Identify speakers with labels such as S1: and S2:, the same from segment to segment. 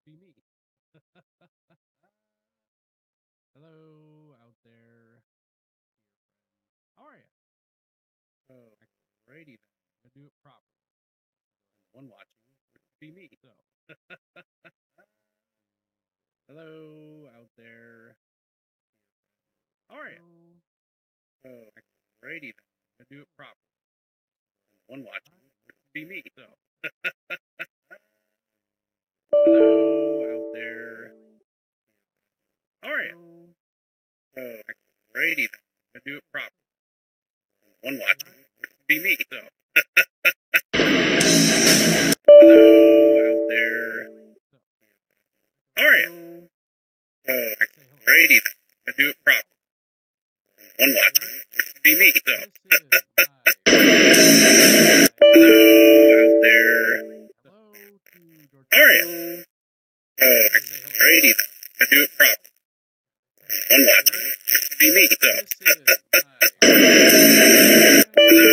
S1: be me. Hello out there. How are you?
S2: Oh, righty then.
S1: I do it properly.
S2: One watching would be me.
S1: So,
S2: Hello out there. How are you? Oh, righty then.
S1: I do it properly.
S2: One watching would be me.
S1: So,
S2: Hello out there. How are you? Oh, righty then.
S1: I do it properly.
S2: One watching would be me.
S1: So,
S2: Hello out there. How are you? Oh, righty then.
S1: I do it properly.
S2: One watching would be me. So,
S1: This is
S2: hello out there.
S1: hello to George.
S2: How are you? Oh, righty then. I do it properly. One watching would be me. So,
S1: This is
S2: hello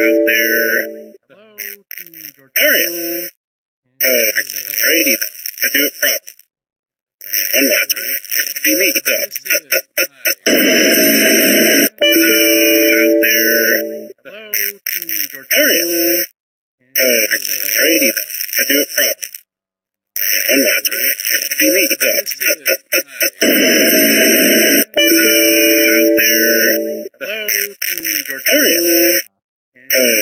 S2: out there.
S1: hello to George.
S2: How are you? Oh, righty then. I do it properly. One watching would be me. So,
S1: This is
S2: hello out there.
S1: hello to George.
S2: How are you? Oh, righty then. I do it properly. One watching would be me. So, hello out there.
S1: Hello to George.
S2: How are you? Oh,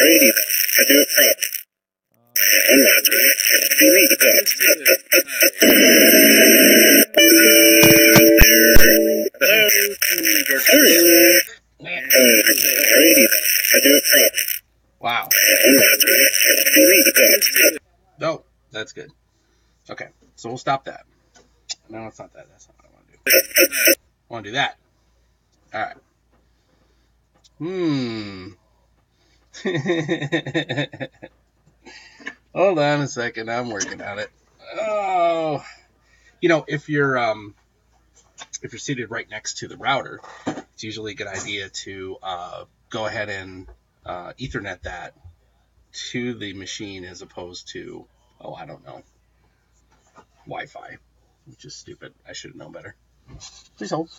S2: righty then. I do it properly. One watching would be me. So, hello out there.
S1: Hello to George.
S2: How are you? Oh, righty then. I do it properly.
S3: Wow.
S2: One watching would be me. So,
S3: No, that's good. Okay, so we'll stop that. No, it's not that. That's not what I want to do. I want to do that. All right. Hold on a second. I'm working on it. Oh, if you're seated right next to the router, it's usually a good idea to go ahead and Ethernet that to the machine as opposed to, I don't know, Wi-Fi, which is stupid. I should have known better. Please hold.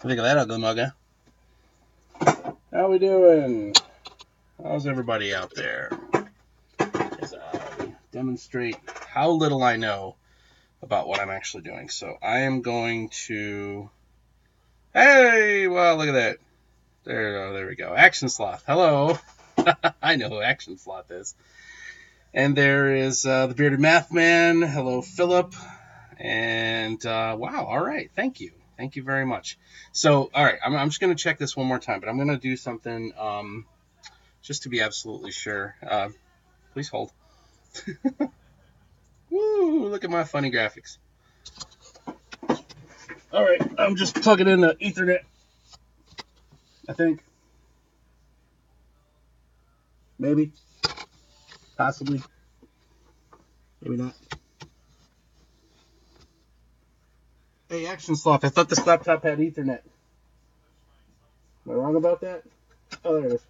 S3: Think of that, ugly mugger. How we doing? How's everybody out there? As I demonstrate how little I know about what I'm actually doing. So I am going to... Hey, well, look at that. There we go. Action Sloth. Hello. I know who Action Sloth is. And there is the Bearded Math Man. Hello, Philip. And wow, all right. Thank you. Thank you very much. So, all right, I'm just going to check this one more time, but I'm going to do something just to be absolutely sure. Please hold. Woo, look at my funny graphics. All right, I'm just plugging in the Ethernet, I think. Maybe. Possibly. Maybe not. Hey, Action Sloth, I thought this laptop had Ethernet. Am I wrong about that? Oh, there it is.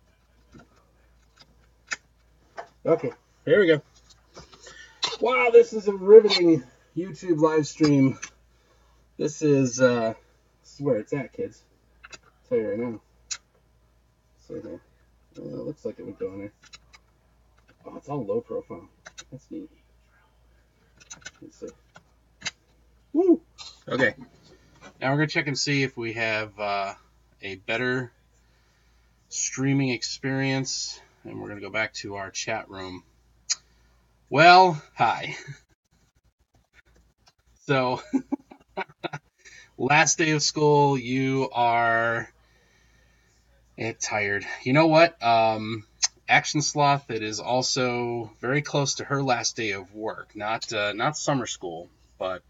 S3: Okay, here we go. Wow, this is a riveting YouTube live stream. This is where it's at, kids. I'll tell you right now. See here. It looks like it would go in there. Oh, it's all low profile. That's neat. Let's see. Woo! Okay. Now we're going to check and see if we have a better streaming experience. And we're going to go back to our chat room. Well, hi. So, last day of school, you are tired. You know what? Action Sloth, it is also very close to her last day of work. Not summer school, but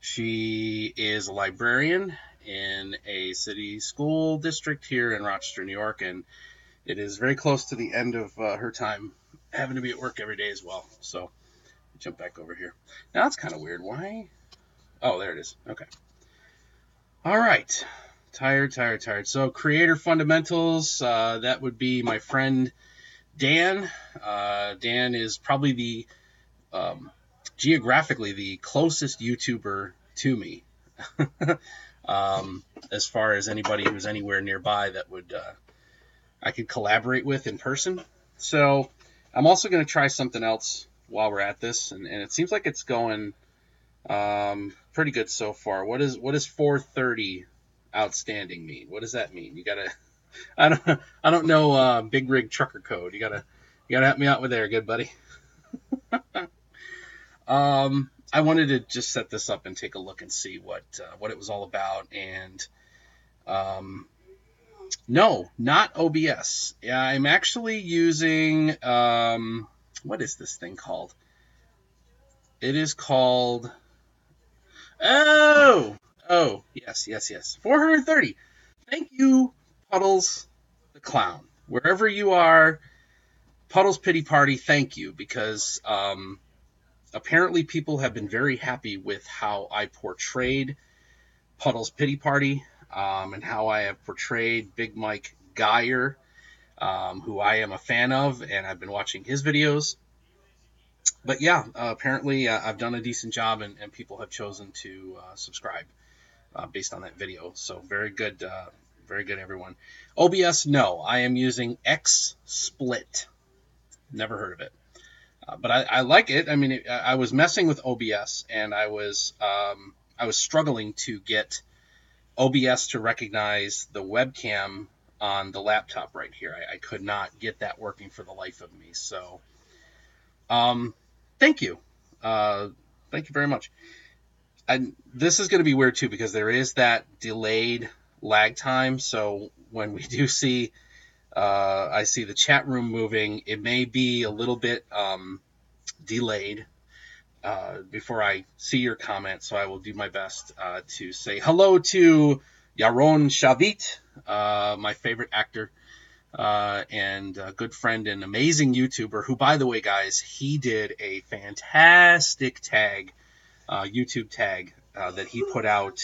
S3: she is a librarian in a city school district here in Rochester, New York, and it is very close to the end of her time having to be at work every day as well. So, jump back over here. Now, that's kind of weird. Why? Oh, there it is. Okay. All right. Tired. So creator fundamentals, that would be my friend Dan. Dan is probably the geographically the closest YouTuber to me. As far as anybody who's anywhere nearby that would I could collaborate with in person. So I'm also going to try something else while we're at this, and it seems like it's going pretty good so far. What does 430 outstanding mean? What does that mean? You gotta I don't know big rig trucker code. You gotta help me out with there, good buddy. I wanted to just set this up and take a look and see what it was all about. And no, not OBS. Yeah, I'm actually using what is this thing called? It is called yes. 430. Thank you, Puddles the Clown. Wherever you are, Puddles Pity Party, thank you, because apparently people have been very happy with how I portrayed Puddles Pity Party, and how I have portrayed Big Mike Geyer, who I am a fan of, and I've been watching his videos. But yeah, apparently I've done a decent job, and people have chosen to subscribe based on that video. So very good, everyone. OBS, no, I am using XSplit. Never heard of it. But I like it. I mean, I was messing with OBS, and I was struggling to get OBS to recognize the webcam on the laptop right here. I could not get that working for the life of me. So, thank you. Thank you very much. And this is going to be weird too, because there is that delayed lag time. So when we do see, I see the chat room moving, it may be a little bit delayed before I see your comment. So I will do my best to say hello to Yaron Shavit, my favorite actor, and a good friend and amazing YouTuber, who, by the way, guys, he did a fantastic tag, YouTube tag that he put out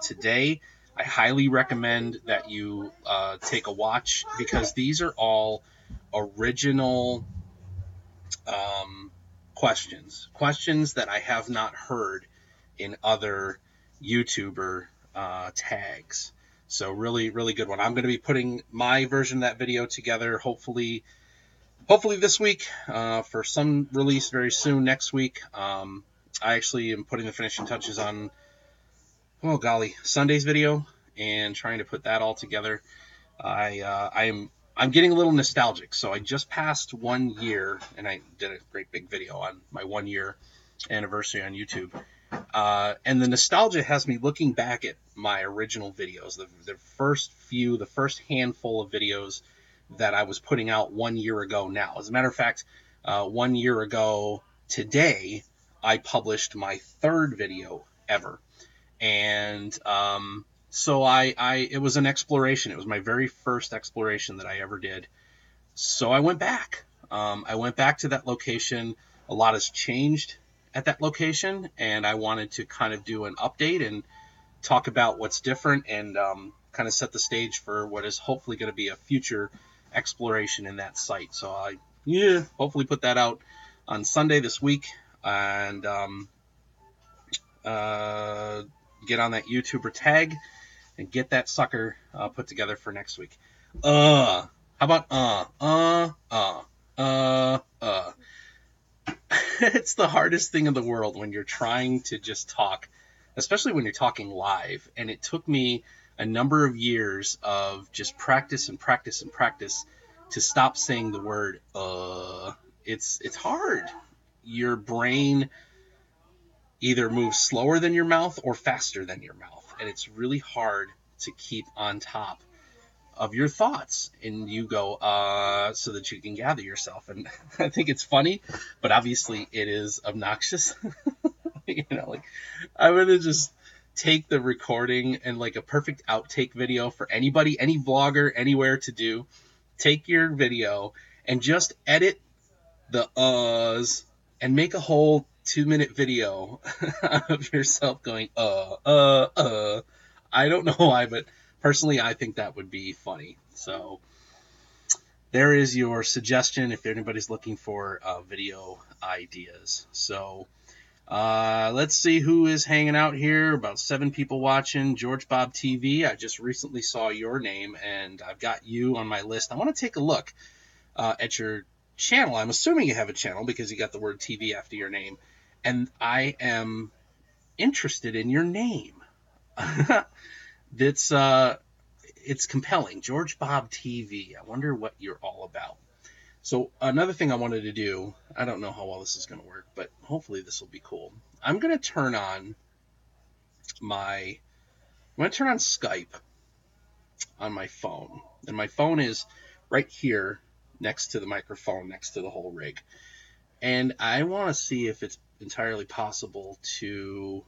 S3: today. I highly recommend that you take a watch, because these are all original questions that I have not heard in other YouTuber tags. So really, really good one. I'm going to be putting my version of that video together, hopefully this week, for some release very soon next week. I actually am putting the finishing touches on, Sunday's video, and trying to put that all together. I'm getting a little nostalgic. So I just passed 1 year, and I did a great big video on my 1 year anniversary on YouTube. And the nostalgia has me looking back at my original videos, the first handful of videos that I was putting out 1 year ago now. As a matter of fact, 1 year ago today, I published my third video ever. And so it was an exploration. It was my very first exploration that I ever did. So I went back. I went back to that location. A lot has changed at that location, and I wanted to kind of do an update and talk about what's different, and kind of set the stage for what is hopefully going to be a future exploration in that site. So I hopefully put that out on Sunday this week, and get on that YouTuber tag and get that sucker put together for next week. How about It's the hardest thing in the world when you're trying to just talk, especially when you're talking live. And it took me a number of years of just practice to stop saying the word It's hard. Your brain either moves slower than your mouth or faster than your mouth, and it's really hard to keep on top of your thoughts, and you go so that you can gather yourself. And I think it's funny, but obviously it is obnoxious. Like, I'm gonna just take the recording and, like, a perfect outtake video for anybody, any vlogger anywhere to do. Take your video and just edit the uhs and make a whole 2-minute video of yourself going I don't know why, but personally, I think that would be funny. So there is your suggestion if anybody's looking for video ideas. So let's see who is hanging out here. About 7 people watching. George Bob TV. I just recently saw your name, and I've got you on my list. I want to take a look at your channel. I'm assuming you have a channel because you got the word TV after your name, and I am interested in your name. That's it's compelling. George Bob TV. I wonder what you're all about. So another thing I wanted to do, I don't know how well this is going to work, but hopefully this will be cool. I'm going to turn on Skype on my phone. And my phone is right here next to the microphone, next to the whole rig. And I want to see if it's entirely possible to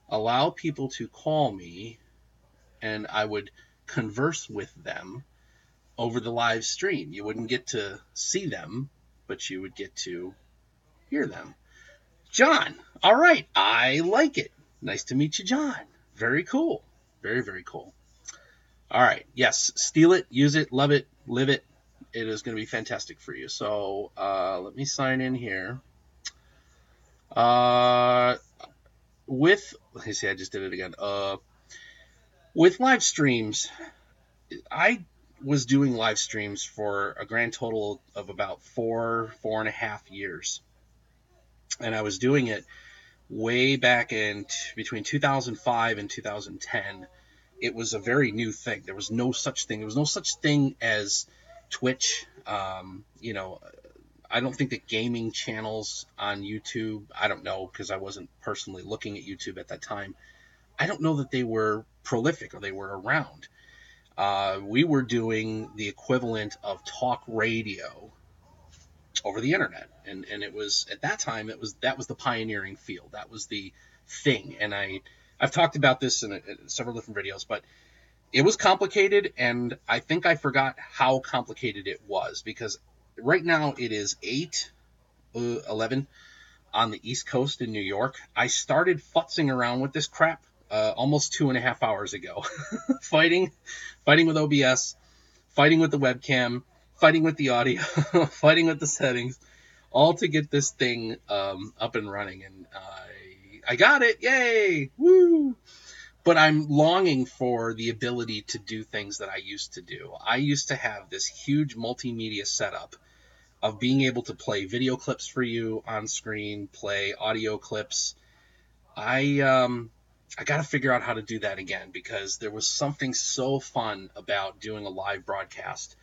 S3: allow people to call me and I would converse with them over the live stream. You wouldn't get to see them, but you would get to hear them. John, all right, I like it. Nice to meet you, John. Very cool. Very, very cool. All right, yes, steal it, use it, love it, live it. It is going to be fantastic for you. So let me sign in here. I just did it again. With live streams, I was doing live streams for a grand total of about 4.5 years. And I was doing it way back in between 2005 and 2010. It was a very new thing. There was no such thing. There was no such thing as Twitch. I don't think that gaming channels on YouTube, I don't know because I wasn't personally looking at YouTube at that time. I don't know that they were prolific or they were around. We were doing the equivalent of talk radio over the internet, and it was at that time that was the pioneering field. That was the thing, and I've talked about this in several different videos, but it was complicated, and I think I forgot how complicated it was because right now it is 8:11 on the East Coast in New York. I started futzing around with this crap almost 2.5 hours ago, fighting with OBS, fighting with the webcam, fighting with the audio, fighting with the settings, all to get this thing up and running. And I got it. Yay. Woo. But I'm longing for the ability to do things that I used to do. I used to have this huge multimedia setup of being able to play video clips for you on screen, play audio clips. I got to figure out how to do that again because there was something so fun about doing a live broadcast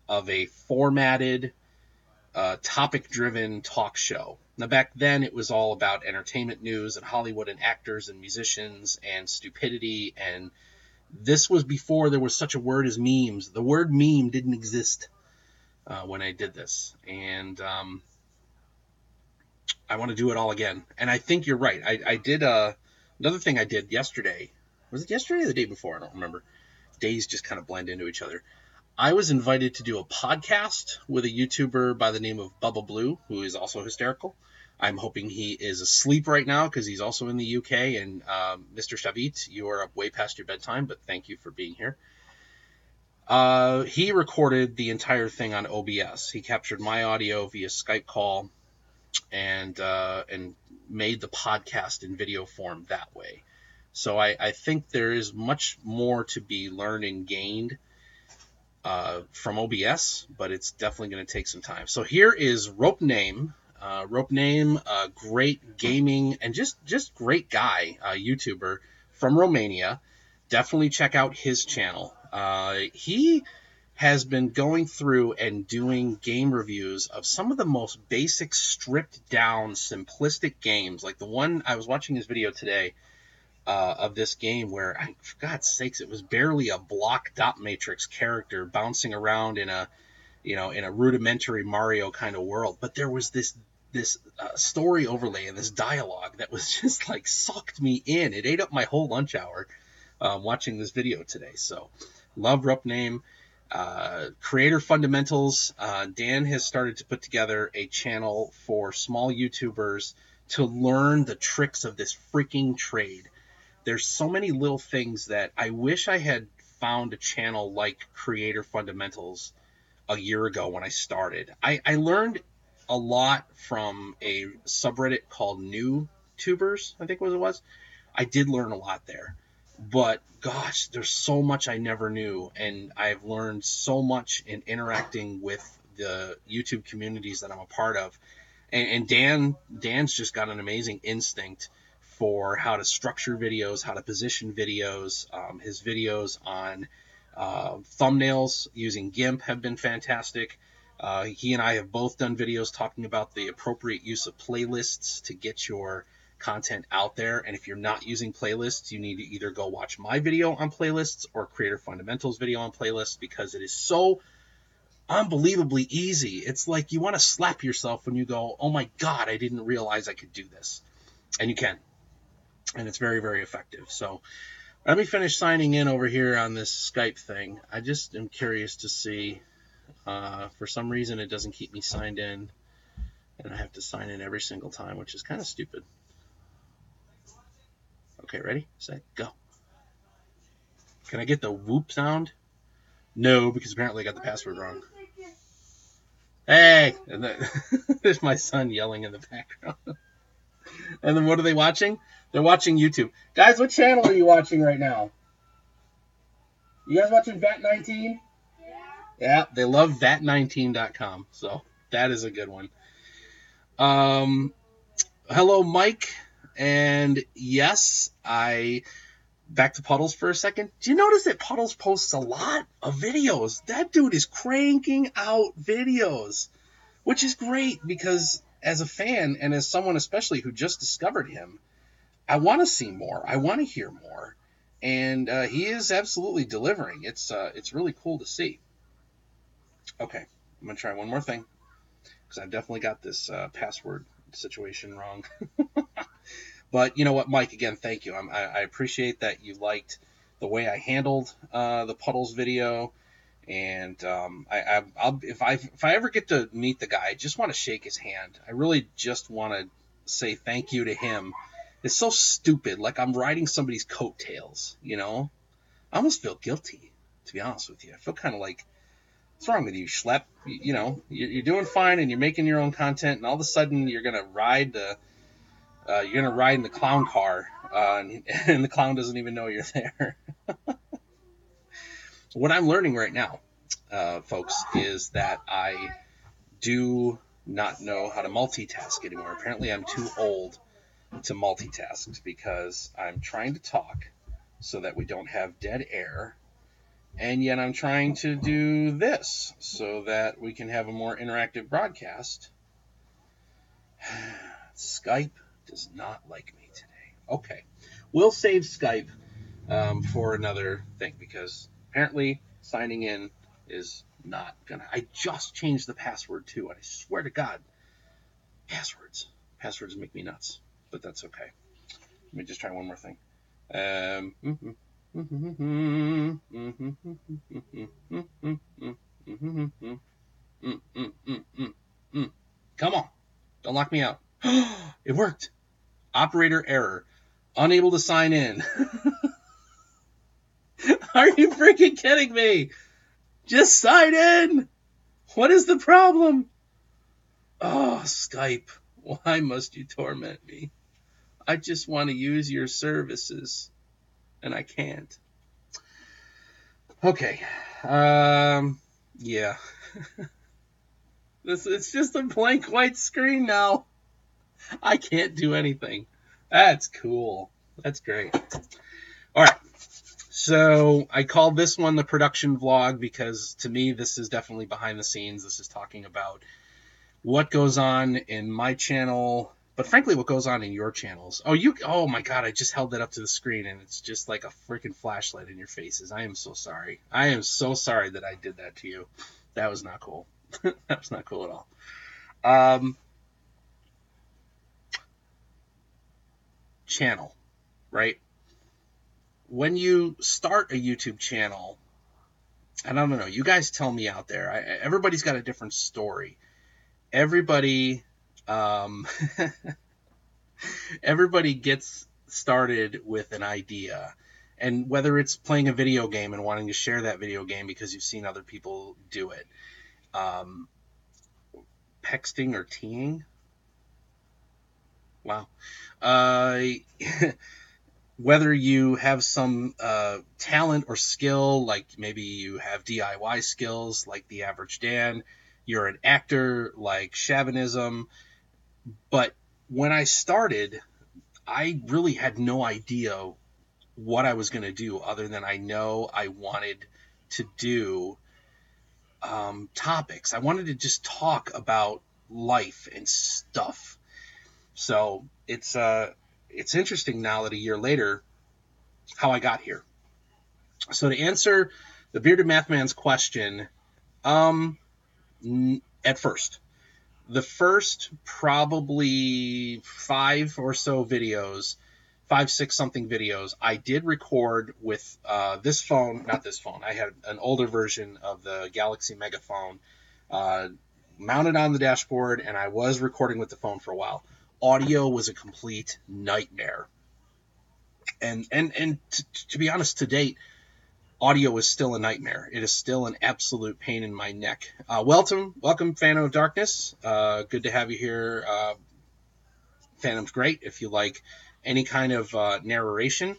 S3: of a formatted, topic-driven talk show. Now, back then, it was all about entertainment news and Hollywood and actors and musicians and stupidity, and this was before there was such a word as memes. The word meme didn't exist when I did this, and I want to do it all again. And I think you're right. I did another thing I did yesterday. Was it yesterday or the day before? I don't remember. Days just kind of blend into each other. I was invited to do a podcast with a YouTuber by the name of Bubba Blue, who is also hysterical. I'm hoping he is asleep right now because he's also in the UK. And Mr. Shavit, you are up way past your bedtime, but thank you for being here. He recorded the entire thing on OBS. He captured my audio via Skype call and made the podcast in video form that way. So I think there is much more to be learned and gained from OBS, but it's definitely going to take some time. So here is Rope Name. Rope Name, great gaming and just great guy, YouTuber from Romania. Definitely check out his channel. He has been going through and doing game reviews of some of the most basic, stripped down, simplistic games. Like the one I was watching his video today of this game where, for God's sakes, it was barely a block dot matrix character bouncing around in a rudimentary Mario kind of world. But there was this story overlay and this dialogue that was just like sucked me in. It ate up my whole lunch hour watching this video today. So love Rup Name. Creator Fundamentals. Dan has started to put together a channel for small YouTubers to learn the tricks of this freaking trade. there's so many little things that I wish I had found a channel like Creator Fundamentals a year ago when I started. I learned a lot from a subreddit called New Tubers, I think was it was. I did learn a lot there. But gosh, there's so much I never knew, and I've learned so much in interacting with the YouTube communities that I'm a part of. And Dan's just got an amazing instinct for how to structure videos, how to position videos. His videos on thumbnails using GIMP have been fantastic. He and I have both done videos talking about the appropriate use of playlists to get your content out there. And if you're not using playlists, you need to either go watch my video on playlists or Creator Fundamentals video on playlists, because it is so unbelievably easy. It's like you want to slap yourself when you go, oh my God, I didn't realize I could do this. And you can. And it's very, very effective. So let me finish signing in over here on this Skype thing. I just am curious to see, for some reason it doesn't keep me signed in, and I have to sign in every single time, which is kind of stupid. Okay, ready, set, go. Can I get the whoop sound? No, because apparently I got the password wrong. Hey! And there's my son yelling in the background. And then what are they watching? They're watching YouTube. Guys, what channel are you watching right now? You guys watching VAT19? Yeah, they love VAT19.com, so that is a good one. Hello, Mike. And yes, back to Puddles for a second. Do you notice that Puddles posts a lot of videos? That dude is cranking out videos, which is great, because as a fan and as someone especially who just discovered him, I want to see more. I want to hear more. And he is absolutely delivering. It's really cool to see. Okay, I'm going to try one more thing, because I've definitely got this password situation wrong. But you know what, Mike, again, thank you. I appreciate that you liked the way I handled the Puddles video. And if I ever get to meet the guy, I just want to shake his hand. I really just want to say thank you to him. It's so stupid. Like I'm riding somebody's coattails, you know? I almost feel guilty, to be honest with you. I feel kind of like, what's wrong with you, schlep? You know, you're doing fine and you're making your own content, and all of a sudden you're going to ride in the clown car, and the clown doesn't even know you're there. What I'm learning right now, folks, is that I do not know how to multitask anymore. Apparently I'm too old to multitask, because I'm trying to talk so that we don't have dead air, and yet I'm trying to do this so that we can have a more interactive broadcast. Skype does not like me today. Okay, we'll save Skype for another thing, because apparently signing in is not gonna. I just changed the password too, and I swear to God, passwords make me nuts, but that's okay. Let me just try one more thing. Come on, don't lock me out. It worked. Operator error. Unable to sign in. Are you freaking kidding me? Just sign in. What is the problem? Oh, Skype, why must you torment me? I just want to use your services, and I can't. Okay. Yeah. It's just a blank white screen now. I can't do anything. That's cool. That's great. All right. So I called this one the production vlog, because to me this is definitely behind the scenes. This is talking about what goes on in my channel, but frankly what goes on in your channels. Oh my God, I just held that up to the screen and it's just like a freaking flashlight in your faces. I am so sorry. I am so sorry that I did that to you. That was not cool. That was not cool at all. Channel, right? When you start a YouTube channel, and I don't know, you guys tell me out there, everybody's got a different story. Everybody gets started with an idea. And whether it's playing a video game and wanting to share that video game because you've seen other people do it. Texting or teeing. Wow. Whether you have some talent or skill, like maybe you have DIY skills like the average Dan, you're an actor like Chauvinism. But when I started, I really had no idea what I was going to do other than I know I wanted to do topics. I wanted to just talk about life and stuff. So it's interesting now that a year later how I got here. So to answer the Bearded Math Man's question, at first, the first probably 5 or so videos, 5, 6 something videos, I did record with this phone, not this phone. I had an older version of the Galaxy Megaphone mounted on the dashboard, and I was recording with the phone for a while. Audio was a complete nightmare. And to be honest, to date, audio is still a nightmare. It is still an absolute pain in my neck. Welcome, Phantom of Darkness. Good to have you here. Phantom's great if you like any kind of narration.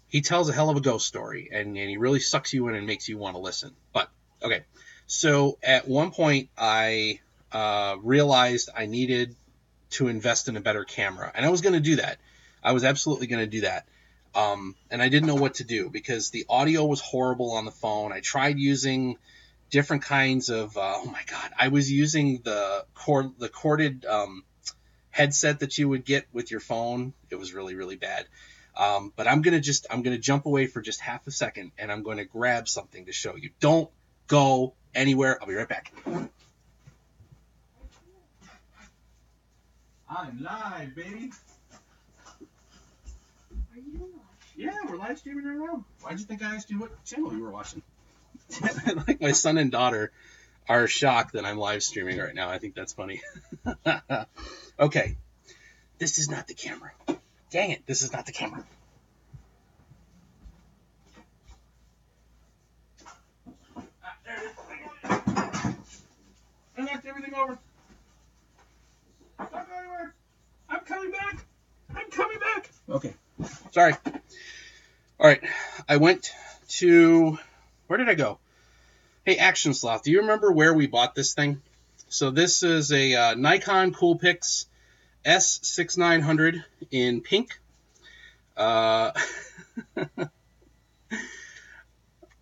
S3: He tells a hell of a ghost story, and he really sucks you in and makes you want to listen. But, okay. So at one point, I realized I needed to invest in a better camera, and I was going to do that. I was absolutely going to do that. And I didn't know what to do because the audio was horrible on the phone. I tried using different kinds of, oh my God, I was using the corded headset that you would get with your phone. It was really, really bad. But I'm going to jump away for just half a second, and I'm going to grab something to show you. Don't go anywhere. I'll be right back. I'm live, baby.
S4: Are you live?
S3: Yeah, we're live streaming right now. Why'd you think I asked you what channel you were watching? Like my son and daughter are shocked that I'm live streaming right now. I think that's funny. Okay. This is not the camera. Dang it, this is not the camera. There it is. I knocked everything over. Don't go anywhere. I'm coming back. I'm coming back. Okay. Sorry. All right. I went to... Where did I go? Hey, Action Sloth, do you remember where we bought this thing? So this is a Nikon Coolpix S6900 in pink. I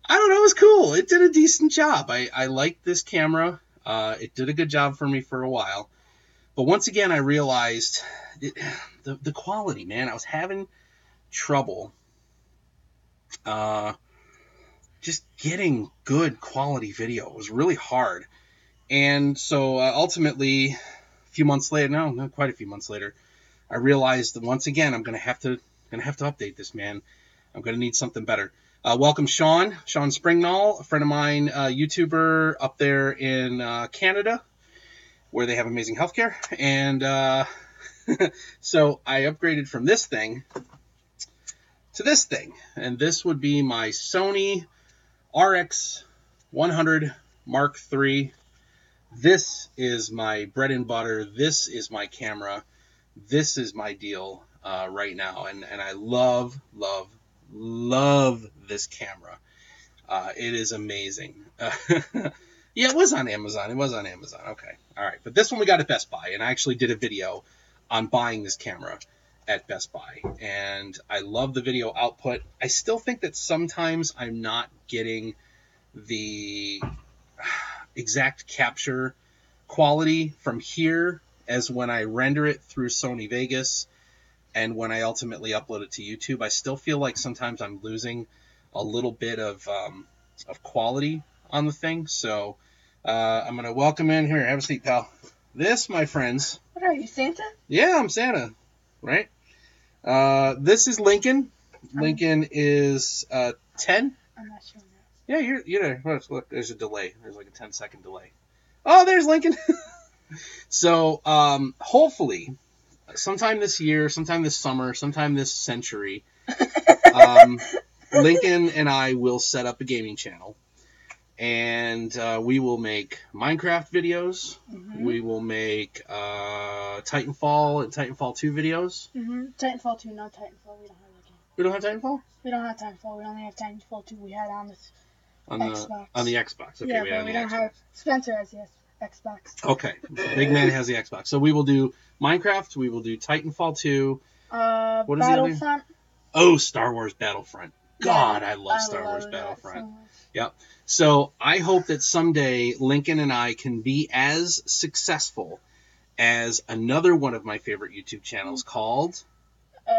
S3: don't know. It was cool. It did a decent job. I liked this camera. It did a good job for me for a while. But once again, I realized the quality, man. I was having trouble just getting good quality video. It was really hard. And so ultimately, quite a few months later, I realized that once again, I'm going to have to update this, man. I'm going to need something better. Welcome, Sean Springnall, a friend of mine, YouTuber up there in Canada, where they have amazing healthcare. And so I upgraded from this thing to this thing. And this would be my Sony RX100 Mark III. This is my bread and butter. This is my camera. This is my deal right now. And I love this camera. It is amazing. Yeah, it was on Amazon. Okay. All right. But this one we got at Best Buy. And I actually did a video on buying this camera at Best Buy. And I love the video output. I still think that sometimes I'm not getting the exact capture quality from here as when I render it through Sony Vegas and when I ultimately upload it to YouTube. I still feel like sometimes I'm losing a little bit of quality on the thing. So I'm going to welcome in here. Have a seat, pal. This, my friends.
S4: What are you, Santa?
S3: Yeah, I'm Santa, right? This is Lincoln. Lincoln is 10.
S4: I'm not sure now.
S3: Yeah, you're there. Look, there's a delay. There's like a 10-second delay. Oh, there's Lincoln. So hopefully sometime this year, sometime this summer, sometime this century, Lincoln and I will set up a gaming channel, and we will make Minecraft videos.
S4: Mm-hmm.
S3: We will make Titanfall and Titanfall 2 videos.
S4: Mm-hmm. Titanfall 2, no Titanfall. We don't have that game.
S3: We don't have Titanfall?
S4: We don't have Titanfall. We only have Titanfall 2. We had on the Xbox.
S3: On the Xbox. Okay,
S4: yeah,
S3: we
S4: but
S3: have
S4: we
S3: the
S4: don't
S3: Xbox.
S4: have... Spencer has the Xbox.
S3: Okay, Big Man has the Xbox. So we will do Minecraft. We will do Titanfall 2. What is the other?
S4: Battlefront.
S3: Oh, Star Wars Battlefront. God,
S4: Yeah,
S3: I love Star Wars
S4: that
S3: Battlefront.
S4: so much.
S3: Yep. So I hope that someday Lincoln and I can be as successful as another one of my favorite YouTube channels called Do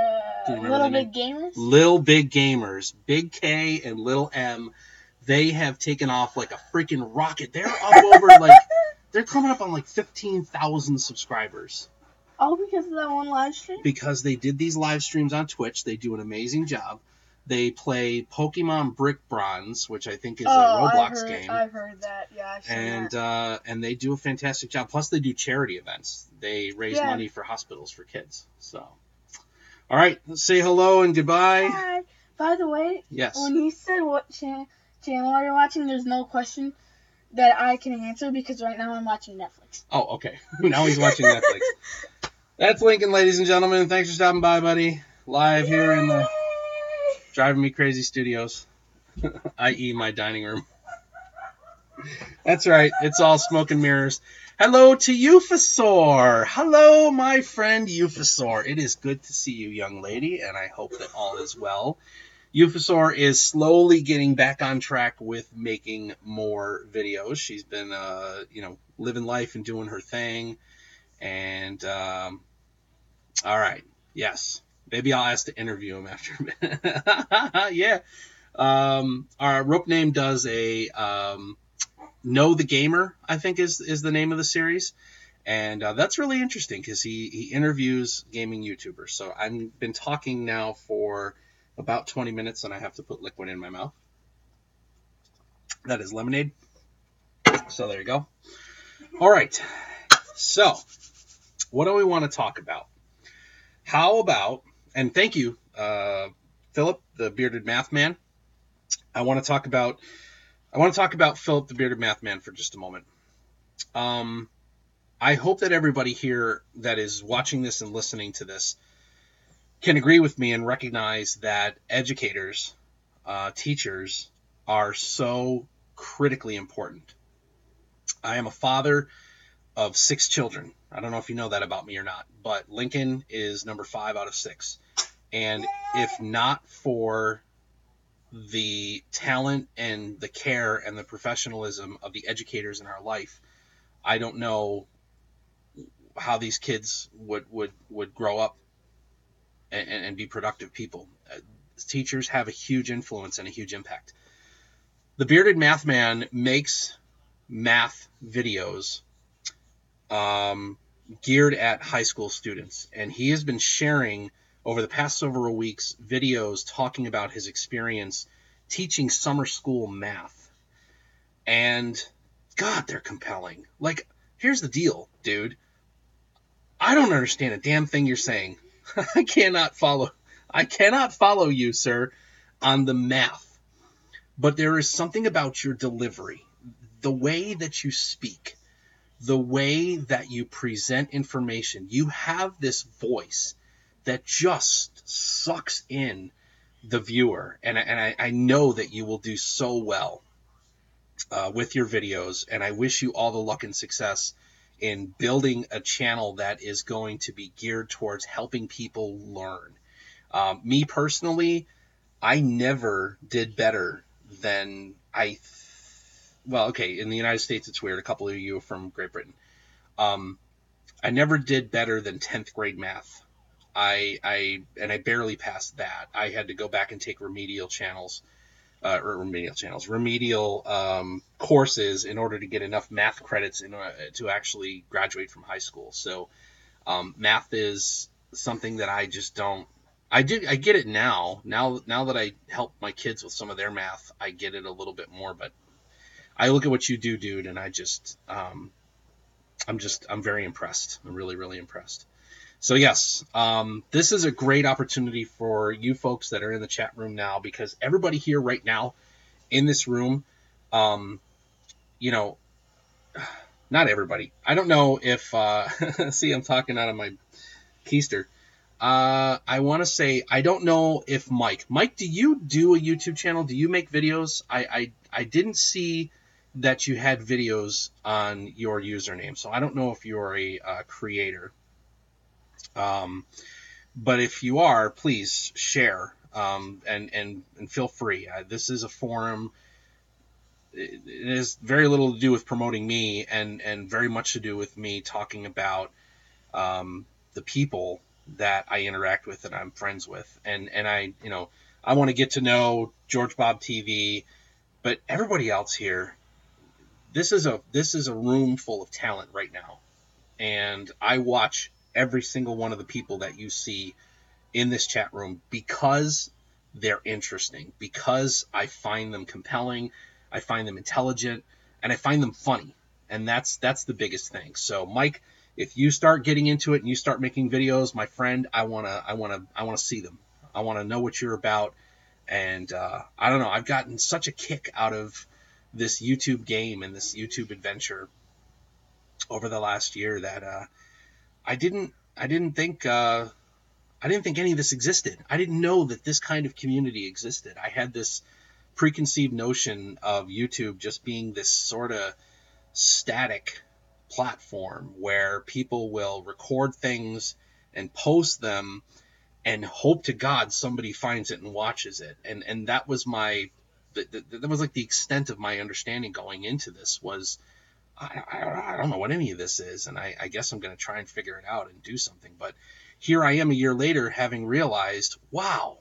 S3: you remember
S4: Little
S3: the name?
S4: Big Gamers.
S3: Little Big Gamers. Big K and Little M. They have taken off like a freaking rocket. They're up over they're coming up on like 15,000 subscribers.
S4: All because of that one live stream?
S3: Because they did these live streams on Twitch. They do an amazing job. They play Pokemon Brick Bronze, which I think is a Roblox game.
S4: I've heard that. Yeah, I've seen that.
S3: And they do a fantastic job. Plus, they do charity events. They raise money for hospitals for kids. So, all right, let's say hello and goodbye.
S4: Hi. By the way,
S3: Yes.
S4: when you said what channel are you watching, there's no question that I can answer because right now I'm watching Netflix.
S3: Oh, okay. Now he's watching Netflix. That's Lincoln, ladies and gentlemen. Thanks for stopping by, buddy. Live here in the Driving Me Crazy Studios, i.e. my dining room. That's right. It's all smoke and mirrors. Hello to Euphosor. Hello, my friend Euphosor. It is good to see you, young lady, and I hope that all is well. Euphosor is slowly getting back on track with making more videos. She's been, living life and doing her thing. And, all right. Yes. Maybe I'll ask to interview him after a minute. Yeah. Our rope name does a Know the Gamer, I think is the name of the series. And that's really interesting because he interviews gaming YouTubers. So I've been talking now for about 20 minutes and I have to put liquid in my mouth. That is lemonade. So there you go. All right. So what do we want to talk about? How about, and thank you, Philip, the bearded math man. I want to talk about Philip, the bearded math man, for just a moment. I hope that everybody here that is watching this and listening to this can agree with me and recognize that educators, teachers, are so critically important. I am a father of 6 children. I don't know if you know that about me or not, but Lincoln is number 5 out of 6. And if not for the talent and the care and the professionalism of the educators in our life, I don't know how these kids would grow up and be productive people. Teachers have a huge influence and a huge impact. The Bearded Math Man makes math videos geared at high school students, and he has been sharing over the past several weeks videos talking about his experience teaching summer school math. And God, they're compelling. Like, here's the deal, dude. I don't understand a damn thing you're saying. I cannot follow you, sir, on the math. But there is something about your delivery, the way that you speak, the way that you present information. You have this voice that just sucks in the viewer. And I know that you will do so well with your videos. And I wish you all the luck and success in building a channel that is going to be geared towards helping people learn. Me personally, I never did better than well, okay, in the United States it's weird. A couple of you are from Great Britain. I never did better than 10th grade math. I barely passed that. I had to go back and take remedial courses in order to get enough math credits to actually graduate from high school. So math is something that I just don't. I get it now. Now that I help my kids with some of their math, I get it a little bit more. But I look at what you do, dude, and I'm very impressed. I'm really, really impressed. So yes, this is a great opportunity for you folks that are in the chat room now, because everybody here right now in this room, you know, not everybody. I don't know if see, I'm talking out of my keister. I want to say, I don't know if Mike, do you do a YouTube channel? Do you make videos? I didn't see that you had videos on your username, so I don't know if you're a creator. But if you are, please share, and feel free. This is a forum. It has very little to do with promoting me, and very much to do with me talking about the people that I interact with and I'm friends with, and I want to get to know George Bob TV, but everybody else here. This is a room full of talent right now, and I watch every single one of the people that you see in this chat room because they're interesting, because I find them compelling, I find them intelligent, and I find them funny. And that's the biggest thing. So Mike, if you start getting into it and you start making videos, my friend, I want to see them. I want to know what you're about. And I don't know, I've gotten such a kick out of this YouTube game and this YouTube adventure over the last year that I didn't think any of this existed. I didn't know that this kind of community existed. I had this preconceived notion of YouTube just being this sort of static platform where people will record things and post them and hope to God somebody finds it and watches it. And that was that was like the extent of my understanding going into this. Was I don't know what any of this is, and I guess I'm going to try and figure it out and do something. But here I am a year later, having realized, wow,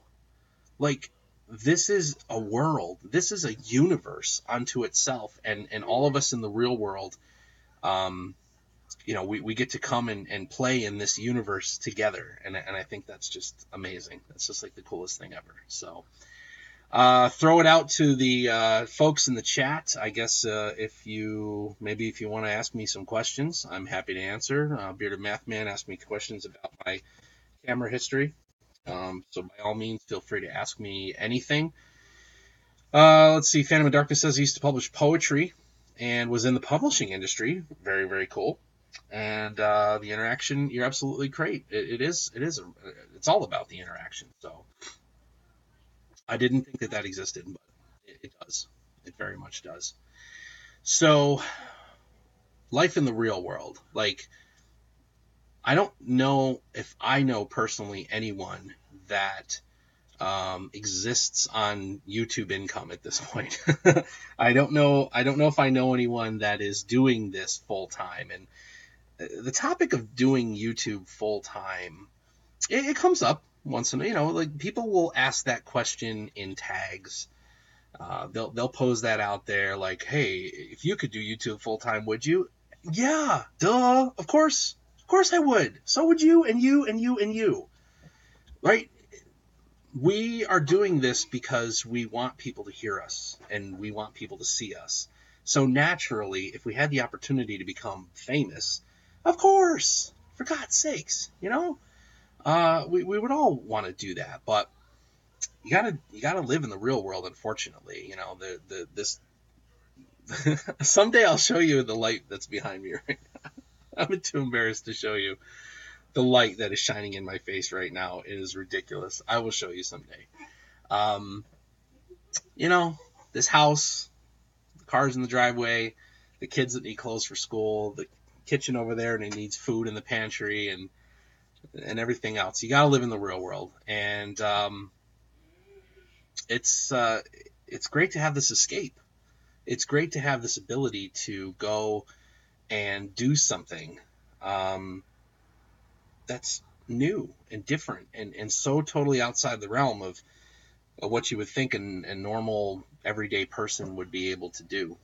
S3: like this is a world, this is a universe unto itself, and all of us in the real world, we get to come and play in this universe together, and I think that's just amazing. That's just like the coolest thing ever. So. Throw it out to the folks in the chat. I guess if you want to ask me some questions, I'm happy to answer. Bearded Math Man asked me questions about my camera history. So by all means, feel free to ask me anything. Let's see. Phantom of Darkness says he used to publish poetry and was in the publishing industry. Very, very cool. And the interaction, you're absolutely great. It's all about the interaction. So I didn't think that existed, but it does. It very much does. So, life in the real world. Like, I don't know if I know personally anyone that exists on YouTube income at this point. I don't know if I know anyone that is doing this full time. And the topic of doing YouTube full time, it comes up once in like people will ask that question in tags. They'll pose that out there like, hey, if you could do YouTube full time, would you? Yeah, duh, of course I would. So would you, and you, and you, and you, right? We are doing this because we want people to hear us and we want people to see us. So naturally, if we had the opportunity to become famous, of course, for God's sakes, we would all want to do that. But you gotta live in the real world. Unfortunately, this someday I'll show you the light that's behind me right now. I'm too embarrassed to show you the light that is shining in my face right now. It is ridiculous. I will show you someday. Um, this house, the cars in the driveway, the kids that need clothes for school, the kitchen over there and it needs food in the pantry, and everything else. You gotta live in the real world, and it's great to have this escape. It's great to have this ability to go and do something that's new and different and so totally outside the realm of what you would think a normal everyday person would be able to do.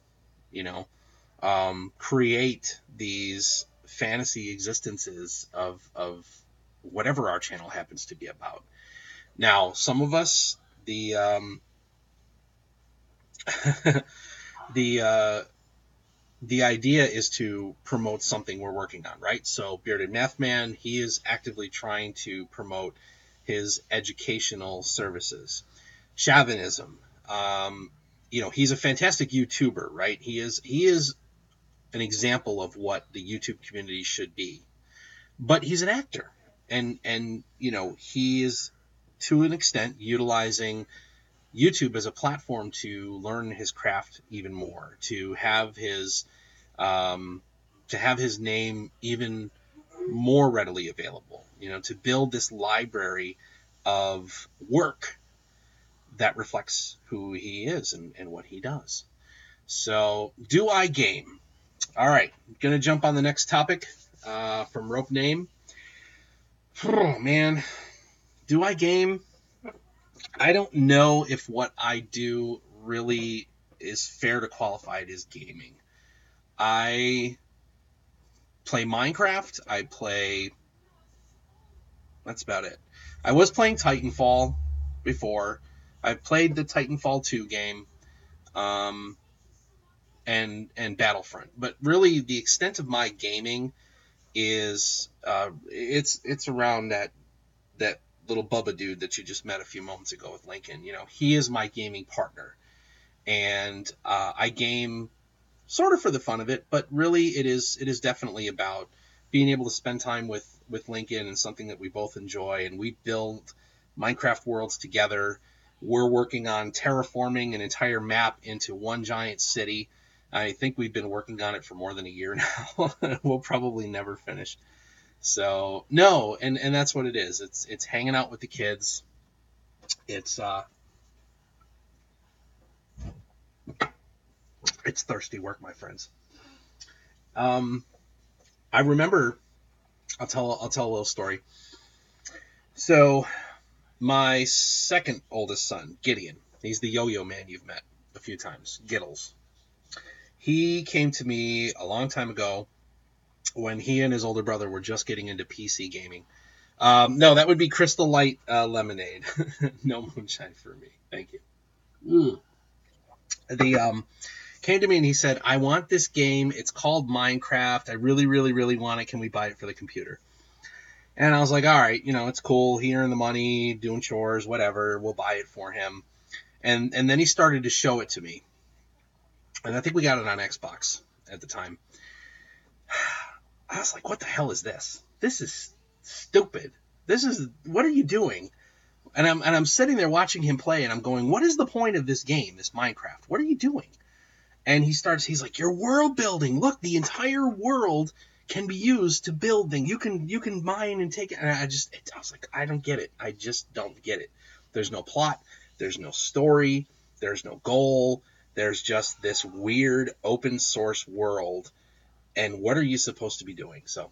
S3: Create these fantasy existences of whatever our channel happens to be about. Now, some of us, the the idea is to promote something we're working on, right? So Bearded Math Man, he is actively trying to promote his educational services. Chauvinism, he's a fantastic YouTuber, right? He is an example of what the YouTube community should be. But he's an actor, and he is, to an extent, utilizing YouTube as a platform to learn his craft even more, to have his name even more readily available, to build this library of work that reflects who he is and what he does. So, do I game? All right, going to jump on the next topic from Rope Name. Oh, man, do I game? I don't know if what I do really is fair to qualify it as gaming. I play Minecraft. That's about it. I was playing Titanfall before. I've played the Titanfall 2 game, and Battlefront. But really, the extent of my gaming is it's around that little Bubba dude that you just met a few moments ago with Lincoln. He is my gaming partner, and I game sort of for the fun of it, but really it is definitely about being able to spend time with Lincoln and something that we both enjoy, and we build Minecraft worlds together. We're working on terraforming an entire map into one giant city. I think we've been working on it for more than a year now. We'll probably never finish. So no, and that's what it is. It's hanging out with the kids. It's thirsty work, my friends. I remember. I'll tell a little story. So my second oldest son, Gideon, he's the yo-yo man you've met a few times, Giddles. He came to me a long time ago when he and his older brother were just getting into PC gaming. No, that would be Crystal Light Lemonade. No moonshine for me. Thank you. The came to me and he said, I want this game. It's called Minecraft. I really, really, really want it. Can we buy it for the computer? And I was like, all right, it's cool. He earned the money, doing chores, whatever. We'll buy it for him. And then he started to show it to me. And I think we got it on Xbox at the time. I was like, what the hell is this? This is stupid. What are you doing? And I'm sitting there watching him play, and I'm going, what is the point of this game, this Minecraft? What are you doing? And he's like, you're world building. Look, the entire world can be used to build things. You can mine and take it. And I was like, I don't get it. I just don't get it. There's no plot. There's no story. There's no goal. There's just this weird open source world. And what are you supposed to be doing? So,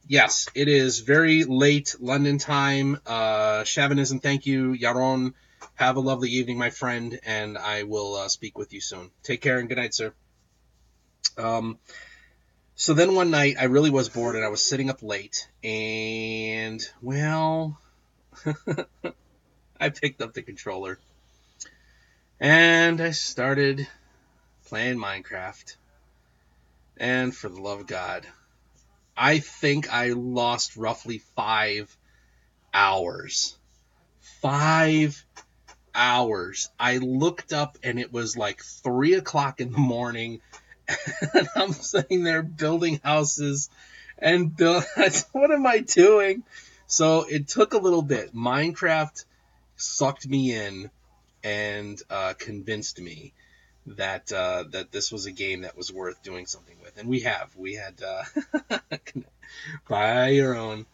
S3: yes, it is very late London time. Chauvinism, thank you. Yaron, have a lovely evening, my friend, and I will speak with you soon. Take care and good night, sir. So then one night I really was bored and I was sitting up late, and, well, I picked up the controller and I started playing Minecraft. And for the love of God, I think I lost roughly 5 hours. 5 hours. I looked up and it was like 3 o'clock in the morning, and I'm sitting there building houses and what am I doing? So it took a little bit. Minecraft sucked me in and convinced me that this was a game that was worth doing something with, and we had buy your own.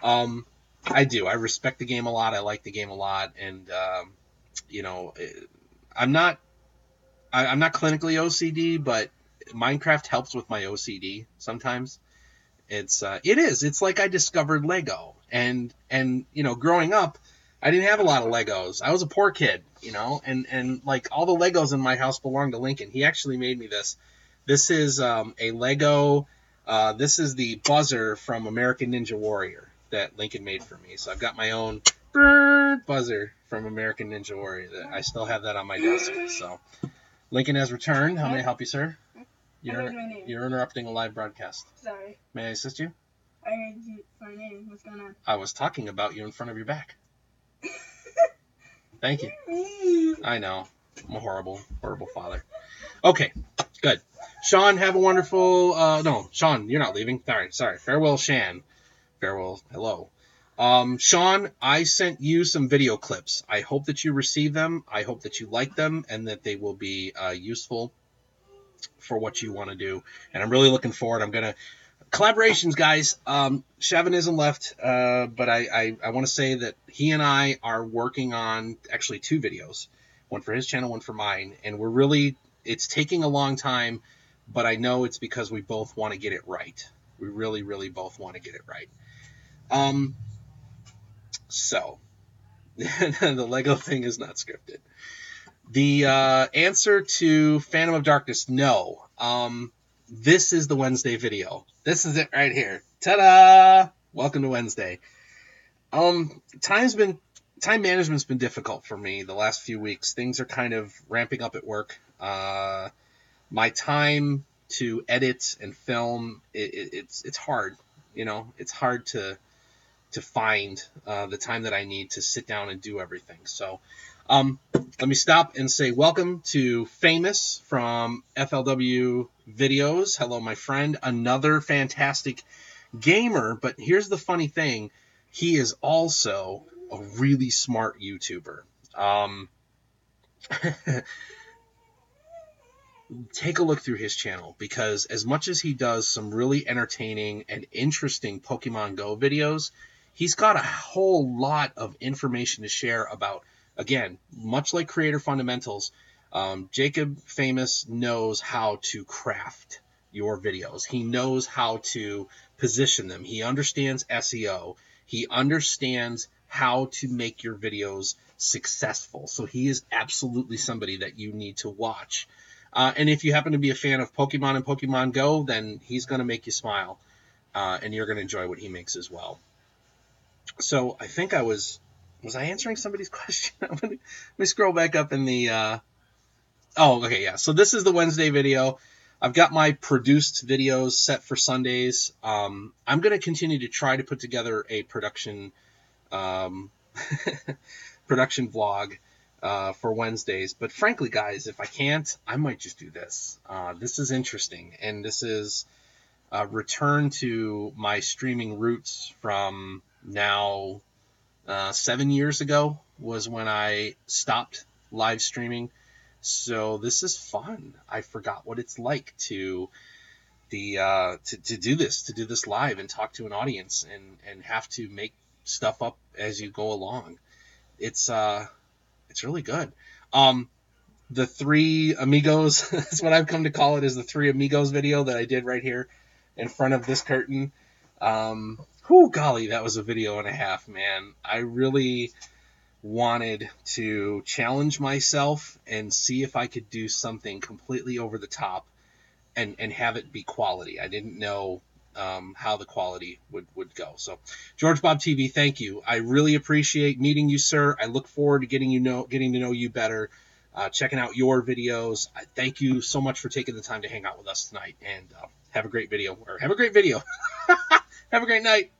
S3: I do. I respect the game a lot. I like the game a lot, and I'm not clinically OCD, but Minecraft helps with my OCD sometimes. It's like I discovered Lego, and growing up, I didn't have a lot of Legos. I was a poor kid, and like all the Legos in my house belonged to Lincoln. He actually made me this. This is a Lego. This is the buzzer from American Ninja Warrior that Lincoln made for me. So I've got my own buzzer from American Ninja Warrior. I still have that on my desk. So Lincoln has returned. How may I help you, sir?
S4: I heard my name.
S3: You're interrupting a live broadcast.
S4: Sorry.
S3: May I assist you?
S4: I heard my name. What's going on?
S3: I was talking about you in front of your back. Thank you. I know. I'm a horrible, horrible father. Okay, good. Sean, have a wonderful... no, Sean, you're not leaving. Sorry. Farewell, Shan. Farewell, hello. Sean, I sent you some video clips. I hope that you receive them. I hope that you like them and that they will be useful for what you want to do. And I'm really looking forward. I'm going to... Collaborations, guys. Chauvinism left, but I want to say that he and I are working on actually 2 videos. One for his channel, one for mine. And we're really... It's taking a long time, but I know it's because we both want to get it right. We really, really both want to get it right. So, the Lego thing is not scripted. The answer to Phantom of Darkness, no. This is the Wednesday video. This is it right here. Ta-da! Welcome to Wednesday. Time management's been difficult for me the last few weeks. Things are kind of ramping up at work. My time to edit and film, it's hard. You know, it's hard to find the time that I need to sit down and do everything. So let me stop and say welcome to Famous from FLW Videos. Hello, my friend. Another fantastic gamer, but here's the funny thing. He is also a really smart YouTuber. Take a look through his channel, because as much as he does some really entertaining and interesting Pokemon Go videos, he's got a whole lot of information to share about, again, much like Creator Fundamentals, Jacob Famous knows how to craft your videos. He knows how to position them. He understands SEO. He understands how to make your videos successful. So he is absolutely somebody that you need to watch. And if you happen to be a fan of Pokemon and Pokemon Go, then he's going to make you smile, and you're going to enjoy what he makes as well. So I think was I answering somebody's question? Let me scroll back up in the... Oh, okay, yeah. So this is the Wednesday video. I've got my produced videos set for Sundays. I'm going to continue to try to put together a production production vlog for Wednesdays. But frankly, guys, if I can't, I might just do this. This is interesting, and this is a return to my streaming roots from now 7 years ago was when I stopped live streaming. So this is fun. I forgot what it's like to do this live and talk to an audience and have to make stuff up as you go along. It's really good. The 3 amigos, that's what I've come to call it, is the 3 amigos video that I did right here in front of this curtain. Golly, that was a video and a half, man. I really wanted to challenge myself and see if I could do something completely over the top and have it be quality. I didn't know how the quality would go. So, George Bob TV, thank you. I really appreciate meeting you, sir. I look forward to getting to know you better, checking out your videos. Thank you so much for taking the time to hang out with us tonight, and have a great video. Have a great night.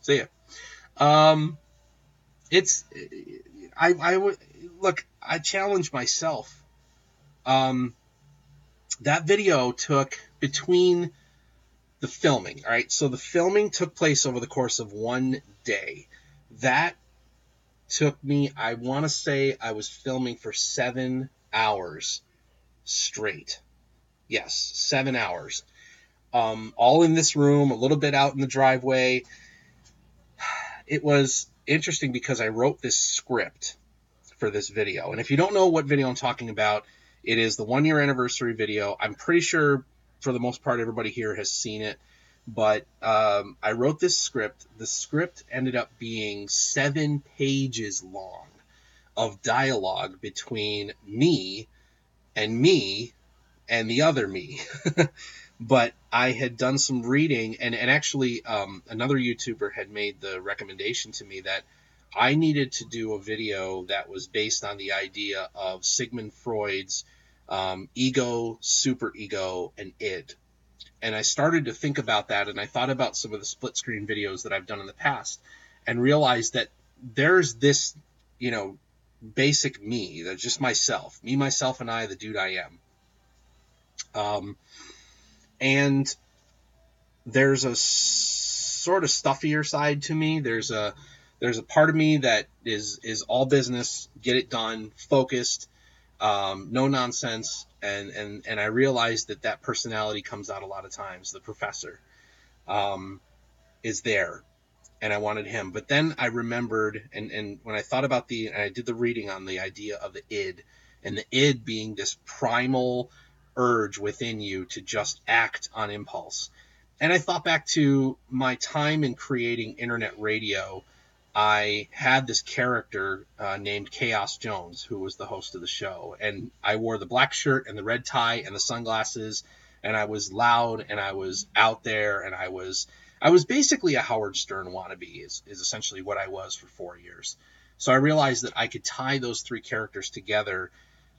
S3: See ya. I challenge myself. That video took between the filming, all right? So the filming took place over the course of one day. That took me, I want to say I was filming for 7 hours straight. Yes, 7 hours. All in this room, a little bit out in the driveway. It was interesting because I wrote this script for this video. And if you don't know what video I'm talking about, it is the 1-year anniversary video. I'm pretty sure for the most part everybody here has seen it. But I wrote this script. The script ended up being 7 pages long of dialogue between me and the other me. But I had done some reading, and actually another YouTuber had made the recommendation to me that I needed to do a video that was based on the idea of Sigmund Freud's ego, superego, and id. And I started to think about that, and I thought about some of the split screen videos that I've done in the past, and realized that there's this, basic me, that's just myself, myself, and I, the dude I am. And there's a sort of stuffier side to me. There's a part of me that is all business, get it done, focused, no nonsense, and I realized that personality comes out a lot of times. The professor is there, and I wanted him. But then I remembered, and when I thought about and I did the reading on the idea of the id, and the id being this primal urge within you to just act on impulse. And I thought back to my time in creating internet radio. I had this character named Chaos Jones, who was the host of the show. And I wore the black shirt and the red tie and the sunglasses, and I was loud, and I was out there, and I was basically a Howard Stern wannabe, is essentially what I was for 4 years. So I realized that I could tie those three characters together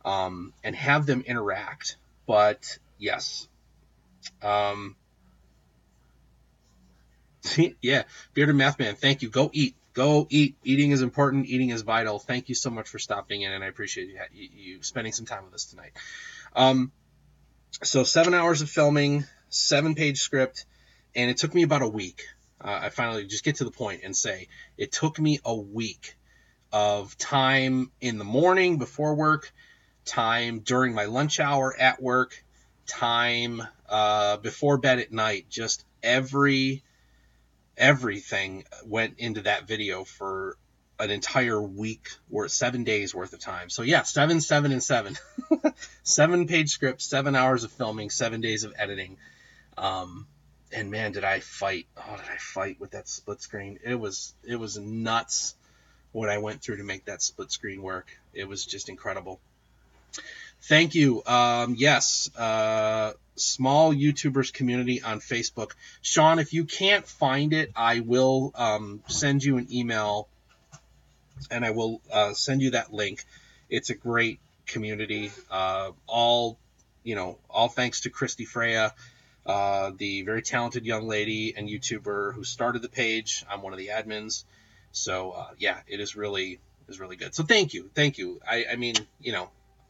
S3: and have them interact. But yes. Yeah, Bearded Math Man, thank you. Go eat. Go eat. Eating is important. Eating is vital. Thank you so much for stopping in, and I appreciate you spending some time with us tonight. So 7 hours of filming, 7-page script, and it took me about a week. I finally just get to the point and say it took me a week of time in the morning before work, time during my lunch hour at work, time before bed at night. Just everything went into that video for an entire week or 7 days worth of time. So yeah, 7, 7, and 7. 7-page script, 7 hours of filming, 7 days of editing. And man, did I fight. Oh, did I fight with that split screen. It was nuts what I went through to make that split screen work. It was just incredible. Thank you. Yes. Small YouTubers community on Facebook. Sean, if you can't find it, I will send you an email, and I will send you that link. It's a great community. All thanks to Christy Freya, the very talented young lady and YouTuber who started the page. I'm one of the admins. So yeah, it is really good. So thank you. I mean,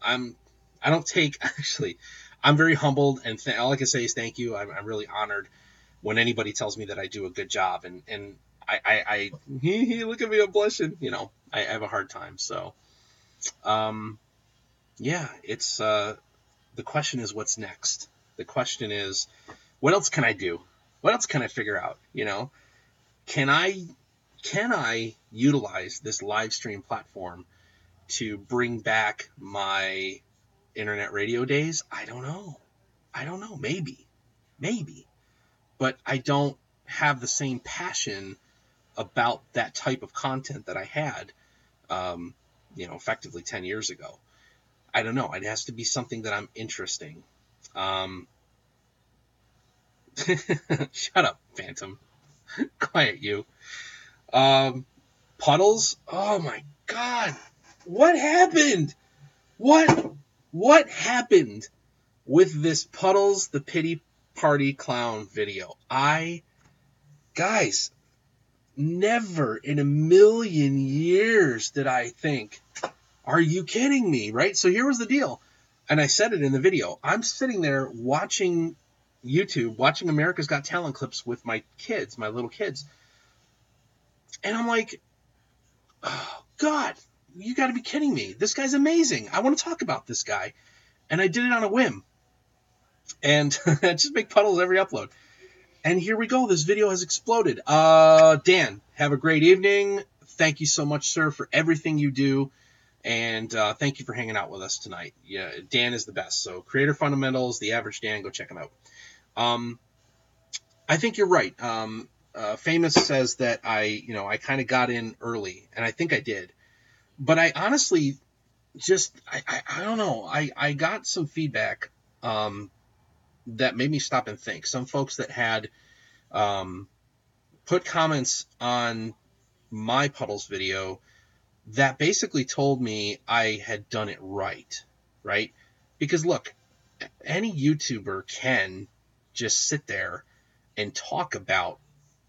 S3: I don't take, actually, I'm very humbled, and all I can say is thank you. I'm really honored when anybody tells me that I do a good job, and I look at me, I'm blushing, I have a hard time. So, yeah, it's, the question is what's next? The question is, what else can I do? What else can I figure out? Can I utilize this live stream platform to bring back my internet radio days? I don't know. Maybe. But I don't have the same passion about that type of content that I had, effectively 10 years ago. I don't know. It has to be something that I'm interesting. Shut up, Phantom. Quiet you. Puddles? Oh my God. What happened? What happened with this Puddles the Pity Party Clown video? Guys, never in a million years did I think, are you kidding me, right? So here was the deal, and I said it in the video. I'm sitting there watching YouTube, watching America's Got Talent clips with my kids, my little kids, and I'm like, oh, God, you got to be kidding me. This guy's amazing. I want to talk about this guy. And I did it on a whim. And I just make Puddles every upload. And here we go. This video has exploded. Dan, have a great evening. Thank you so much, sir, for everything you do. And thank you for hanging out with us tonight. Yeah, Dan is the best. So Creator Fundamentals, The Average Dan, go check him out. I think you're right. Famous says that I kind of got in early, and I think I did. But I honestly I don't know. I got some feedback that made me stop and think. Some folks that had put comments on my Puddles video that basically told me I had done it right? Because look, any YouTuber can just sit there and talk about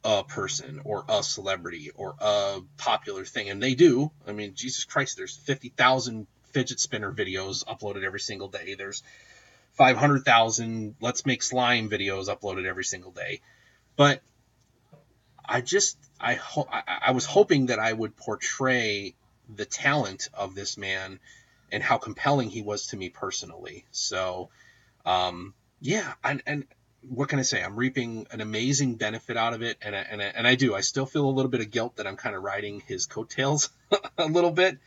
S3: a person or a celebrity or a popular thing, and they do. I mean, Jesus Christ, there's 50,000 fidget spinner videos uploaded every single day. There's 500,000 Let's Make Slime videos uploaded every single day. But I was hoping that I would portray the talent of this man and how compelling he was to me personally. So, yeah, and what can I say? I'm reaping an amazing benefit out of it, and I do. I still feel a little bit of guilt that I'm kind of riding his coattails a little bit,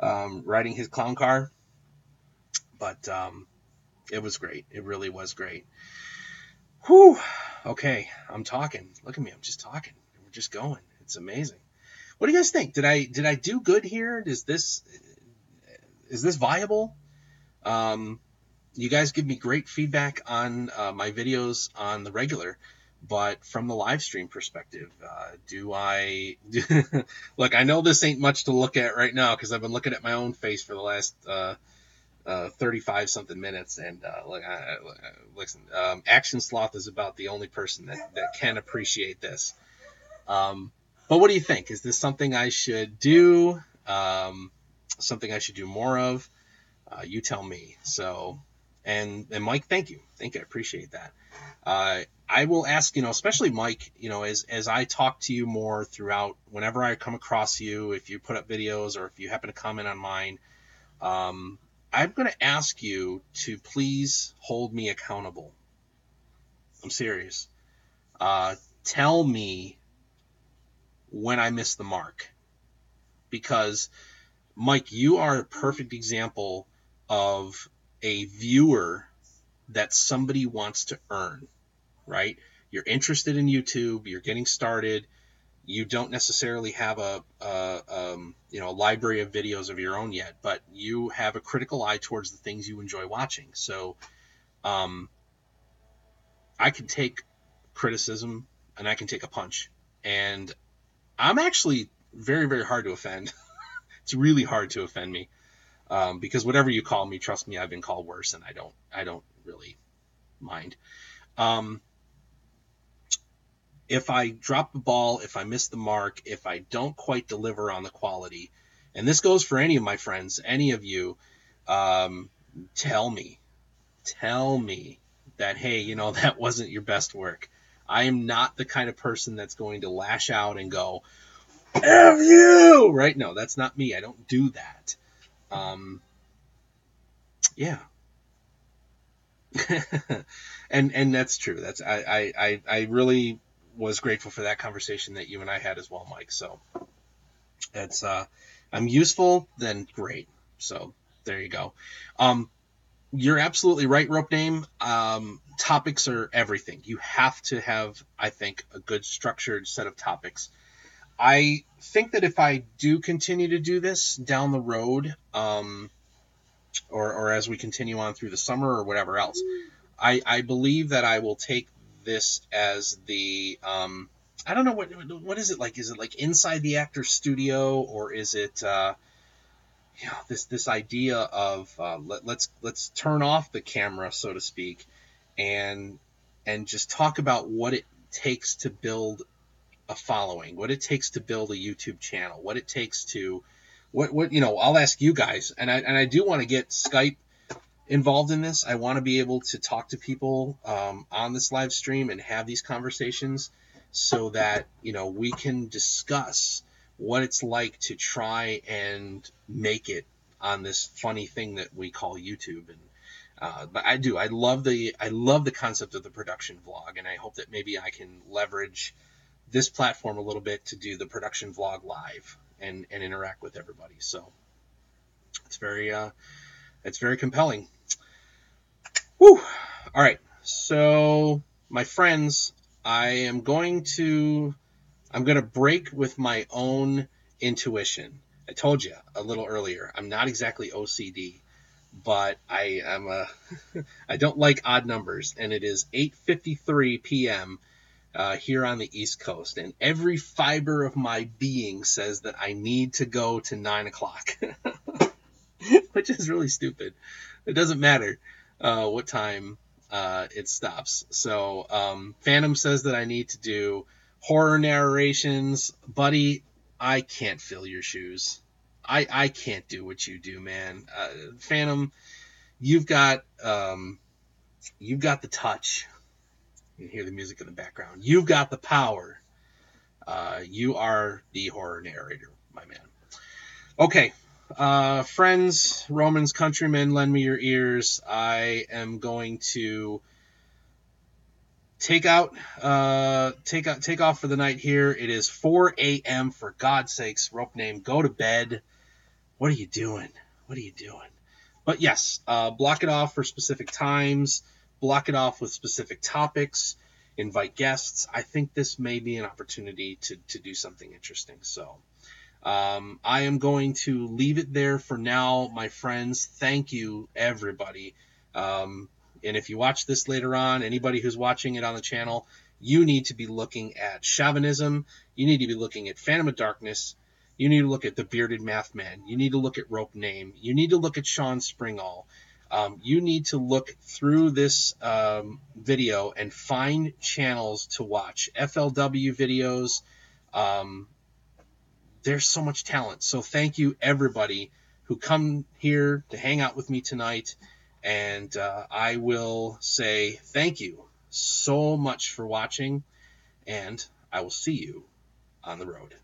S3: riding his clown car. But it was great. It really was great. Whew. Okay, I'm talking. Look at me. I'm just talking. We're just going. It's amazing. What do you guys think? Did I do good here? Is this viable? You guys give me great feedback on my videos on the regular, but from the live stream perspective, look, I know this ain't much to look at right now because I've been looking at my own face for the last 35 something minutes, and listen, Action Sloth is about the only person that can appreciate this. But what do you think? Is this something I should do? Something I should do more of? You tell me. So, and Mike, thank you. I appreciate that. I will ask, especially Mike, as I talk to you more throughout, whenever I come across you, if you put up videos or if you happen to comment on mine, I'm going to ask you to please hold me accountable. I'm serious. Tell me when I miss the mark. Because, Mike, you are a perfect example of a viewer that somebody wants to earn, right? You're interested in YouTube. You're getting started. You don't necessarily have a library of videos of your own yet, but you have a critical eye towards the things you enjoy watching. So I can take criticism and I can take a punch. And I'm actually very, very hard to offend. It's really hard to offend me because whatever you call me, trust me, I've been called worse, and I don't really mind. If I drop the ball, if I miss the mark, if I don't quite deliver on the quality, and this goes for any of my friends, any of you, tell me that, hey, that wasn't your best work. I am not the kind of person that's going to lash out and go, F you, right? No, that's not me. I don't do that. Yeah. and that's true. That's I really was grateful for that conversation that you and I had as well, Mike. So it's I'm useful, then great. So there you go. You're absolutely right, Rope Name. Topics are everything. You have to have, I think, a good structured set of topics. I think that if I do continue to do this down the road, or as we continue on through the summer or whatever else, I believe that I will take this as the I don't know what is it like? Is it like inside the actor's studio, or is it this idea of let's turn off the camera, so to speak, and just talk about what it takes to build a following, what it takes to build a YouTube channel, what it takes to what I'll ask you guys, and I do want to get Skype involved in this. I want to be able to talk to people on this live stream and have these conversations so that we can discuss what it's like to try and make it on this funny thing that we call YouTube. And but I love the concept of the production vlog, and I hope that maybe I can leverage this platform a little bit to do the production vlog live and interact with everybody. So it's very compelling. Whew. All right. So my friends, I'm going to break with my own intuition. I told you a little earlier, I'm not exactly OCD, but I don't like odd numbers, and it is 8:53 p.m. Here on the East Coast, and every fiber of my being says that I need to go to 9 o'clock, which is really stupid. It doesn't matter what time it stops. So Phantom says that I need to do horror narrations. Buddy, I can't fill your shoes. I can't do what you do, man. Phantom, you've got the touch. You can hear the music in the background. You've got the power. You are the horror narrator, my man. Okay, friends, Romans, countrymen, lend me your ears. I am going to take off for the night here. It is 4 a.m. For God's sakes, rope name, go to bed. What are you doing? What are you doing? But yes, block it off for specific times. Block it off with specific topics. Invite guests. I think this may be an opportunity to do something interesting. So I am going to leave it there for now, my friends. Thank you, everybody. And if you watch this later on, anybody who's watching it on the channel, you need to be looking at Chauvinism. You need to be looking at Phantom of Darkness. You need to look at The Bearded Math Man. You need to look at Rope Name. You need to look at Sean Springall. You need to look through this video and find channels to watch. FLW videos. There's so much talent. So thank you, everybody who come here to hang out with me tonight. And I will say thank you so much for watching. And I will see you on the road.